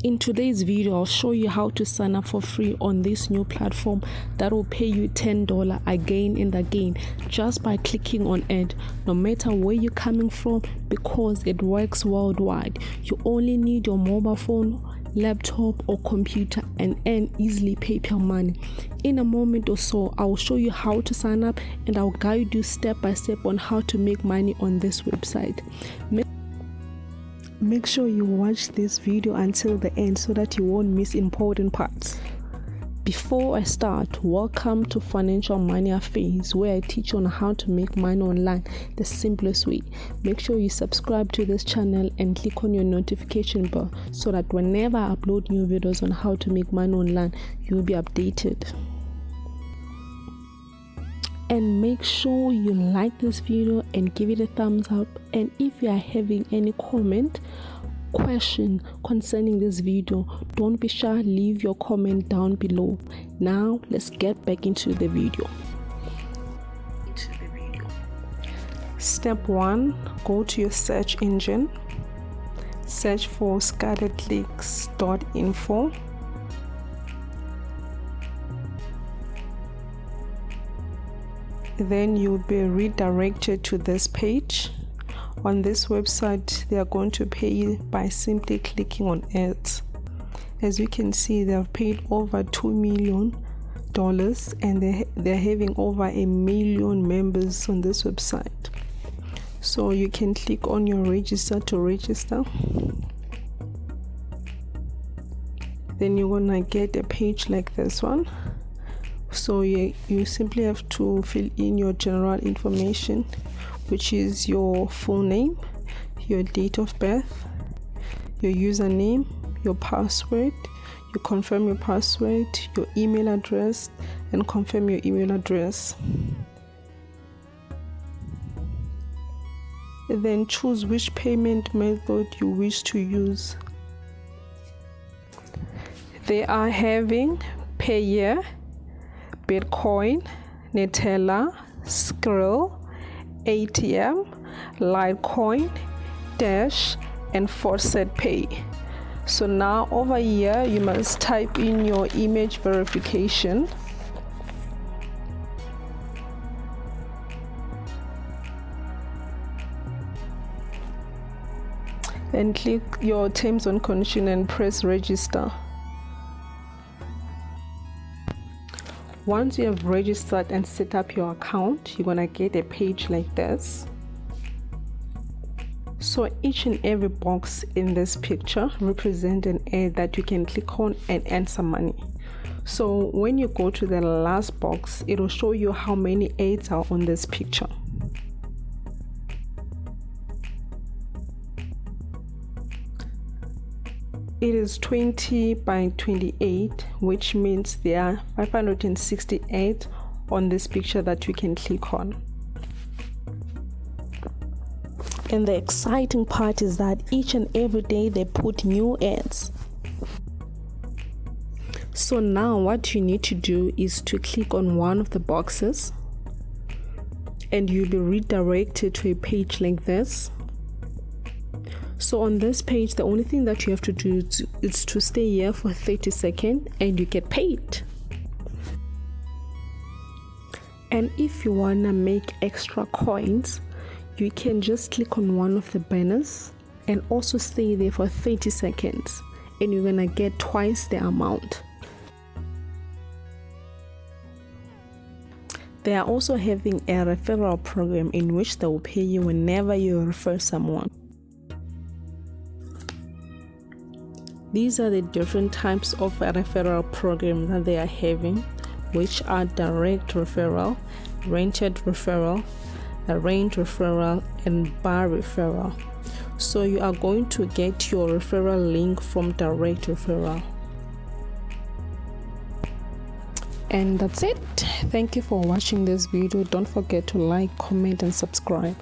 In today's video, I'll show you how to sign up for free on this new platform that will pay you $10 again and again just by clicking on it, no matter where you're coming from, because it works worldwide. You only need your mobile phone, laptop or computer and earn easily PayPal money. In a moment or so, I will show you how to sign up and I'll guide you step by step on how to make money on this website. Make sure you watch this video until the end so that you won't miss important parts. Before I start, welcome to Financial Money Affairs, where I teach on how to make money online the simplest way. Make sure you subscribe to this channel and click on your notification bell so that whenever I upload new videos on how to make money online, you'll be updated. And make sure you like this video and give it a thumbs up. And if you are having any comment, question concerning this video, don't be shy, leave your comment down below. Now let's get back into the video. Step 1, go to your search engine, search for scatterclicks.info. Then you'll be redirected to this page. On this website, they are going to pay you by simply clicking on ads. As you can see, they have paid over $2 million and they're having over 1 million members on this website. So you can click on your register to register. Then you're gonna get a page like this one. So you simply have to fill in your general information, which is your full name, your date of birth, your username, your password. You confirm your password, your email address, and confirm your email address. Then choose which payment method you wish to use. They are having Payeer, Bitcoin, Neteller, Skrill, ATM, Litecoin, Dash, and Faucet Pay. So now over here, you must type in your image verification. And click your terms and conditions and press register. Once you have registered and set up your account, you're gonna get a page like this. So each and every box in this picture represents an ad that you can click on and earn some money. So when you go to the last box, it will show you how many ads are on this picture. It is 20 by 28, which means there are 568 on this picture that you can click on. And the exciting part is that each and every day they put new ads. So now what you need to do is to click on one of the boxes and you'll be redirected to a page like this. So on this page, the only thing that you have to do is to stay here for 30 seconds and you get paid. And if you want to make extra coins, you can just click on one of the banners and also stay there for 30 seconds and you're gonna get twice the amount. They are also having a referral program in which they will pay you whenever you refer someone. These are the different types of a referral program that they are having, which are direct referral, rented referral, arranged referral, and bar referral. So you are going to get your referral link from direct referral. And that's it. Thank you for watching this video. Don't forget to like, comment, and subscribe.